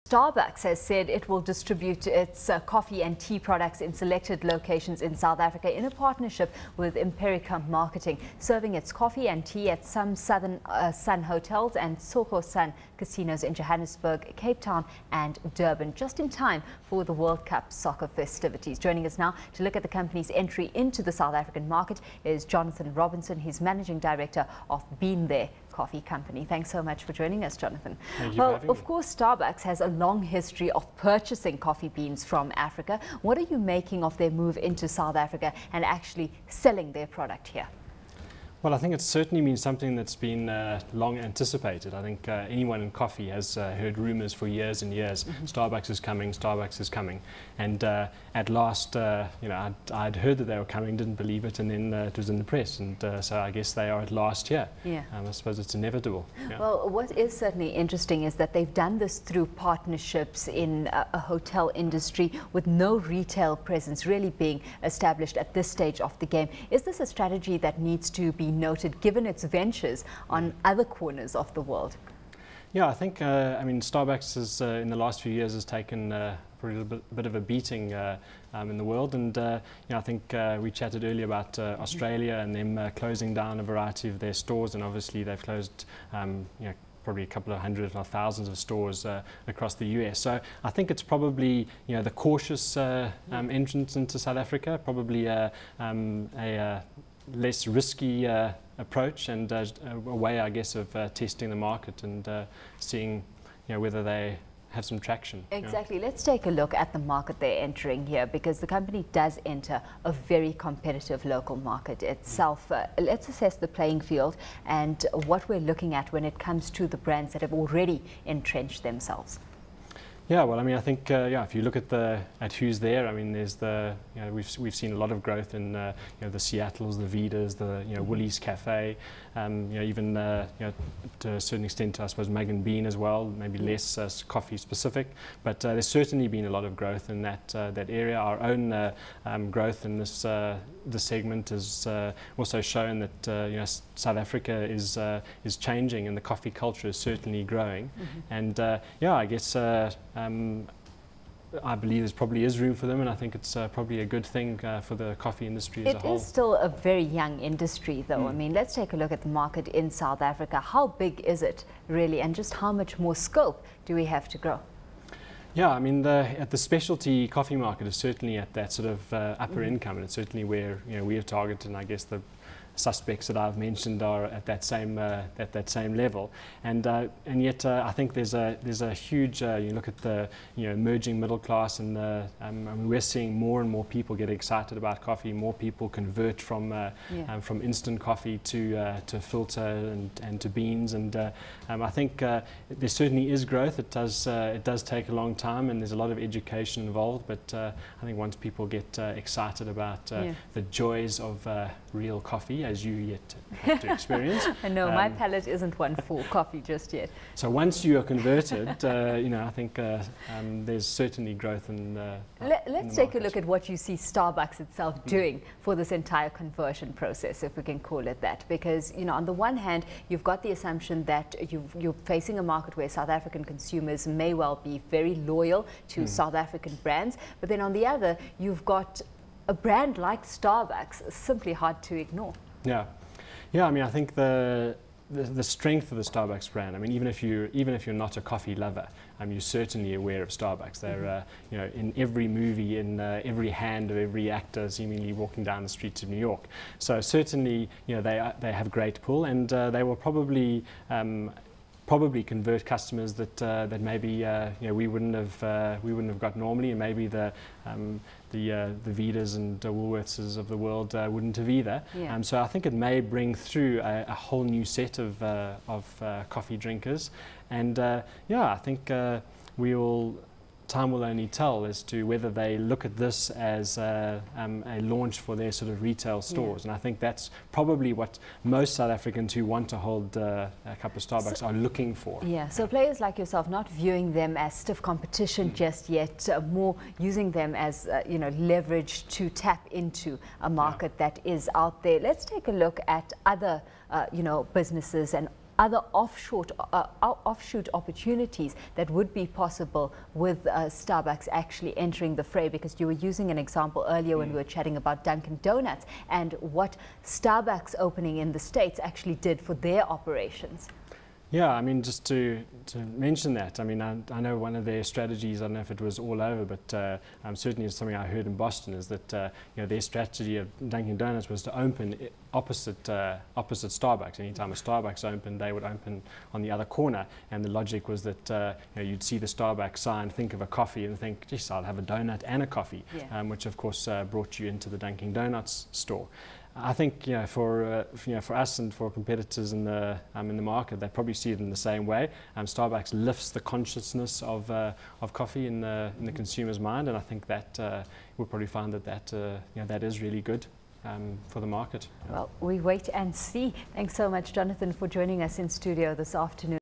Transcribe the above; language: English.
Starbucks has said it will distribute its coffee and tea products in selected locations in South Africa in a partnership with Emperica Marketing, serving its coffee and tea at some Southern Sun hotels and Tsogo Sun casinos in Johannesburg, Cape Town and Durban, just in time for the World Cup soccer festivities. Joining us now to look at the company's entry into the South African market is Jonathan Robinson. He's Managing Director of Been There Coffee Company. Thanks so much for joining us, Jonathan. Thank you for having me. Of course, Starbucks has a long history of purchasing coffee beans from Africa. What are you making of their move into South Africa and actually selling their product here? Well, I think it's certainly been something that's been long anticipated. I think anyone in coffee has heard rumours for years and years. Starbucks is coming, Starbucks is coming. And at last, I'd heard that they were coming, didn't believe it, and then it was in the press. And so I guess they are at last here. Yeah. I suppose it's inevitable. Yeah. Well, what is certainly interesting is that they've done this through partnerships in a hotel industry with no retail presence really being established at this stage of the game. Is this a strategy that needs to be noted given its ventures on other corners of the world? Yeah, I think, Starbucks has, in the last few years, has taken probably a bit of a beating in the world. And, I think we chatted earlier about Australia and them closing down a variety of their stores. And obviously they've closed, probably a couple of hundred or thousands of stores across the US. So I think it's probably, the cautious entrance into South Africa, probably a less risky approach and a way, I guess, of testing the market and seeing, whether they have some traction. Exactly. Let's take a look at the market they're entering here, because the company does enter a very competitive local market itself. Let's assess the playing field and what we're looking at when it comes to the brands that have already entrenched themselves. Yeah, well, I think, if you look at who's there, there's we've seen a lot of growth in, the Seattles, the Vidas, the Woolies Cafe, even, to a certain extent, I suppose, Mug and Bean as well, maybe less coffee specific, but there's certainly been a lot of growth in that area. Our own growth in this segment has also shown that, South Africa is changing and the coffee culture is certainly growing. And, I guess, I believe there probably is room for them, and I think it's probably a good thing for the coffee industry as a whole. It is still a very young industry, though. Let's take a look at the market in South Africa. How big is it really, and just how much more scope do we have to grow? Yeah, at the specialty coffee market is certainly at that sort of upper income, and it's certainly where we are targeted, and I guess the suspects that I've mentioned are at that same level, and yet I think there's a huge you look at the emerging middle class, and we're seeing more and more people get excited about coffee. More people convert from instant coffee to filter and to beans, and I think there certainly is growth. It does take a long time, and there's a lot of education involved. But I think once people get excited about the joys of real coffee, as you yet have to experience. I know, my palate isn't one for coffee just yet. So once you are converted, I think there's certainly growth in Let's take a look at what you see Starbucks itself doing for this entire conversion process, if we can call it that. Because, on the one hand, you've got the assumption that you're facing a market where South African consumers may well be very loyal to South African brands. But then on the other, you've got a brand like Starbucks, simply hard to ignore. Yeah, I think the strength of the Starbucks brand. Even if you're not a coffee lover, you're certainly aware of Starbucks. They're in every movie, in every hand of every actor, seemingly walking down the streets of New York. So certainly, they have great pull, and they will probably convert customers that maybe we wouldn't have got normally, and maybe the Vidas and Woolworths of the world wouldn't have either. Yeah. So I think it may bring through a whole new set of coffee drinkers, and I think time will only tell as to whether they look at this as a launch for their sort of retail stores. And I think that's probably what most South Africans who want to hold a cup of Starbucks are looking for. Yeah, so players like yourself not viewing them as stiff competition just yet, more using them as leverage to tap into a market that is out there. Let's take a look at other businesses and other offshoot opportunities that would be possible with Starbucks actually entering the fray? Because you were using an example earlier when we were chatting about Dunkin' Donuts and what Starbucks opening in the States actually did for their operations. Yeah, I mean, just to mention that, I mean, I know one of their strategies, I don't know if it was all over, but certainly it's something I heard in Boston, is that you know, their strategy of Dunkin' Donuts was to open opposite Starbucks. Anytime a Starbucks opened, they would open on the other corner, and the logic was that you know, you'd see the Starbucks sign, think of a coffee, and think, geez, I'll have a donut and a coffee, yeah. Which of course brought you into the Dunkin' Donuts store. I think, you know, for us and for competitors in the market, they probably see it in the same way. Starbucks lifts the consciousness of coffee in the consumer's mind, and I think that we'll probably find that you know, that is really good for the market. Well, we wait and see. Thanks so much, Jonathan, for joining us in studio this afternoon.